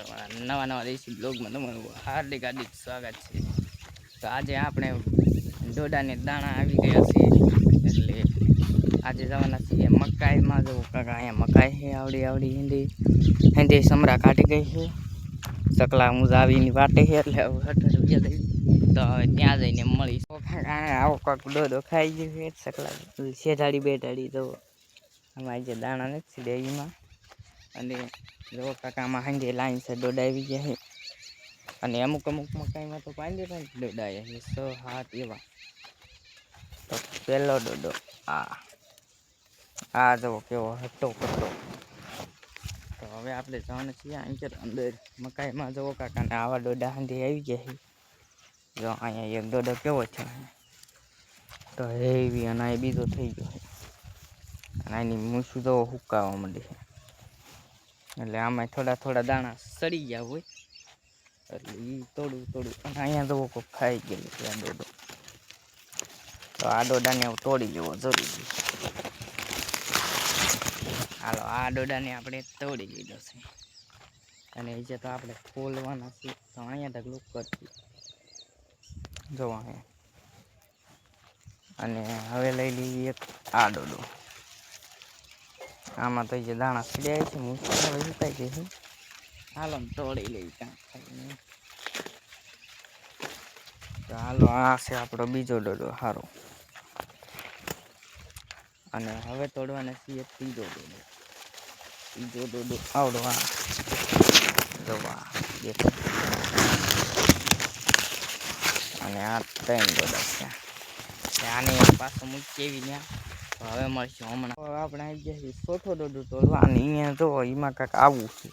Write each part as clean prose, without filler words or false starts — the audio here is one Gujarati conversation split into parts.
નવા નવા દેશી બ્લોગમાં તમારું હાર્દિક હાર્દિક સ્વાગત છે. તો આજે આપણે ડોડાને દાણા આવી ગયા છે એટલે આજે જવાના છીએ મકાઈમાં. જવું કાકા અહીંયા મકાઈ છે આવડી આવડી હિન્દી હિન્દી સમરા કાઢી ગઈ છે. સકલા મુજાવીની વાટે છે એટલે તો હવે ત્યાં જઈને મળીશ. આવો કાંક ડોડો ખાઈ ગયો છે સકલા શેઠાડી બેઠાડી તો અમારી જે દાણા નથી ડેરીમાં. અને જો કાકામાં હાંજે લાઈન છે ડોડા આવી ગયા છે અને અમુક અમુક મકાઈમાં તો પાંજે પણ ડોડા આવ્યા છે 6-7 એવા. તો પહેલો ડોડો આ જુઓ કેવો હટ્ટો કટ્ટો. તો હવે આપણે જવાનું છીએ અંદર મકાઈમાં. જુઓ કાકાને આવા ડોડા હાંજે આવી ગયા છે. જો અહીંયા એક ડોડો કેવો છે તો હેવી અને આ બીજો થઈ ગયો છે અને આની મૂછું તો હુકાવા માંડી છે એટલે આમાં થોડા થોડા દાણા સડી ગયા હોય એટલે એ તોડું અને અહીંયા તો કોઈ ખાઈ ગયેલું છે આ ડોડો. તો આ ડોડાને તોડી લેવો જરૂરી. હાલો આ ડોડાને આપણે તોડી લીધો છે અને એ જે તો આપણે ખોલવાના છે. તો અહીંયા ઢગલું કરશું જોવા અહીંયા. અને હવે લઈ લઈએ એક આ ડોડો. આમાં તો જે દાણા સડ્યા છે મૂછાઈ જાય છે. હાલો તોડી લઈ કાંક ખાઈને. તો હાલો આ છે આપણો બીજો ડોડો સારો. અને હવે તોડવાના છીએ ત્રીજો ડોડો આવડો. આ જોવા અને આ 3 ડોડા છે. આને પાછો મૂકી એવી ત્યાં. તો હવે મળશું હમણાં. આપણે આવી ગયા છીએ ચોથો ડોડો તોડવા અને અહીંયા જો એમાં કાંઈક આવું છે.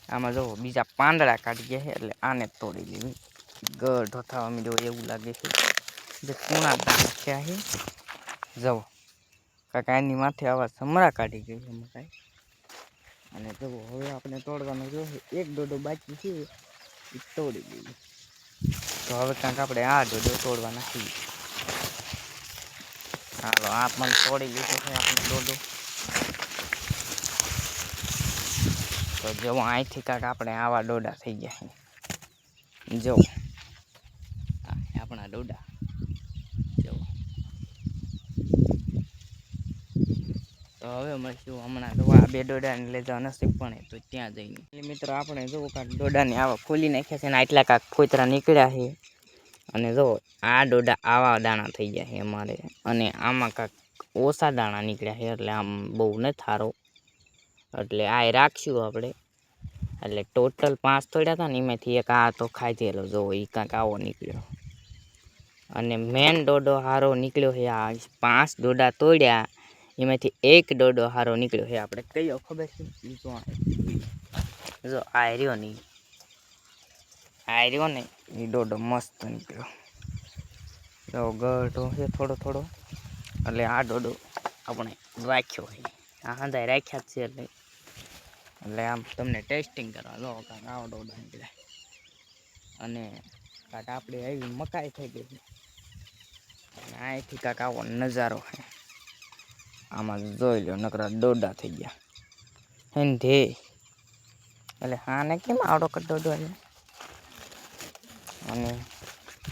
આમાં જો બીજા પાંદડા કાઢી ગયા છે એટલે આને તોડી લેવી. ગઢો થવા માંડ્યો એવું લાગે છે. જે કુણા દાણા થયા છે જવો કાંઈક એની માથે આવા સમરા કાઢી ગઈ છે મકાઈ. અને જુઓ હવે આપણે તોડવાનું જોઈએ. એક ડોડો બાકી છે એ તોડી લેવી. તો હવે કાંઈક આપણે આ ડોડો તોડવાના છીએ. હાલો આ પણ તોડી લીધો છે આપણે ડોડો. તો જો અહીંથી કાંઈક આપણે આવા ડોડા થઈ ગયા છે. જો આપણા ડોડા જો. તો હવે મળશું હમણાં. તો આ 2 ડોડાને લઈ જવા નસીબ પણ તો ત્યાં જઈને. એટલે મિત્રો આપણે જો કાંઈક ડોડાને આવા ખોલી નાખ્યા છે ને આટલા કાંઈક ફોતરા નીકળ્યા છે. અને જો આ ડોડા આવા દાણા થઈ ગયા છે અમારે. અને આમાં કાંઈક ઓછા દાણા નીકળ્યા છે એટલે આમ બહુ નથી સારો. એટલે આ રાખશું આપણે. એટલે ટોટલ 5 તોડ્યા હતા ને એમાંથી એક આ તો ખાઈ ગયેલો. જો એ કાંઈક આવો નીકળ્યો. અને મેન ડોડો સારો નીકળ્યો છે. આ 5 ડોડા તોડ્યા એમાંથી એક ડોડો સારો નીકળ્યો છે. આપણે કયો ખબર છે જો આ રહ્યો ને એ ડોડો મસ્ત નીકળ્યો. જો ગઢો છે થોડો થોડો એટલે આ ડોડો આપણે રાખ્યો છે. આ હંધાઈ રાખ્યા જ છે એટલે આમ તમને ટેસ્ટિંગ કરવા જો કાંઈક આવો ડોડો નીકળ્યા. અને કાંઈક આપણે આવી મકાઈ થઈ ગઈ છે અને અહીંથી કાંઈક આવો નજારો છે. આમાં જોઈ લો નકરા ડોડા થઈ ગયા હેંધે. એટલે આને કેમ આવડો કટ ડોડો છે.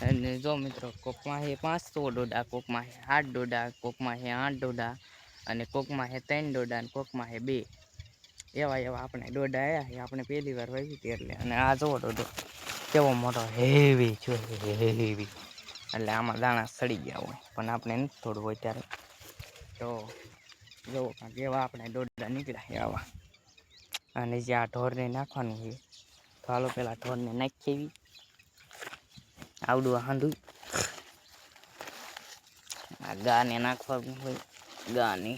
અને જો મિત્રો કોકમાં છે 500 ડોડા, કોકમાં છે 8 ડોડા, કોકમાં છે 8 ડોડા અને કોકમાં છે 3 ડોડા અને કોકમાં છે 2. એવા આપણે ડોડા આવ્યા છે. આપણે પહેલી વાર વાવી હતી એટલે. અને આ જુઓ ડોડો કેવો મોટો હેવી છે હેવી. એટલે આમાં દાણા સડી ગયા હોય પણ આપણે નથી તોડવું હોય ત્યારે. તો જુઓ કાંઈક એવા આપણે ડોડા નીકળ્યા છે આવા. અને જે આ ઢોરને નાખવાનું છે તો હાલો પેલા ઢોરને નાખી આવડું હાંધું. આ ગાને નાખવાનું હોય. ગાને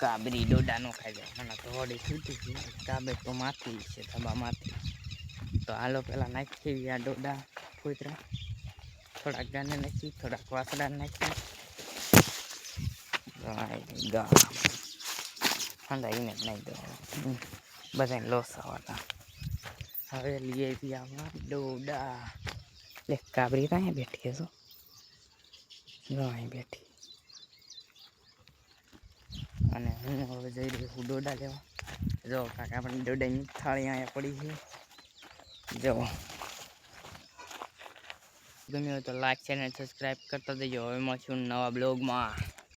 કાબરી ડોડા નો ખાઈ જાય. મને તો હોડી છૂટી છે. કાબર તો માથી છે ધાબામાંથી. તો હાલો પેલા નાખી આ ડોડા ફોતરા. થોડાક ગાને નાખી, થોડાક વાસડા નાખી. ગા હંધાઈને જ નાખી દો બધાને લોસ આવવાના. હવે લઈએ આવા ડોડા. લે કાબરી ત્યાં બેઠી છો. જો અહીં બેઠી. અને હું હવે જઈ રહ્યો છું ડોડા લેવા. જો કાકા આપણે ડોડાની થાળી અહીંયા પડી છે જો ગમ્યું હોય તો લાઈક ચેનલ સબસ્ક્રાઈબ કરતા જજો હવે મળશું નવા બ્લોગમાં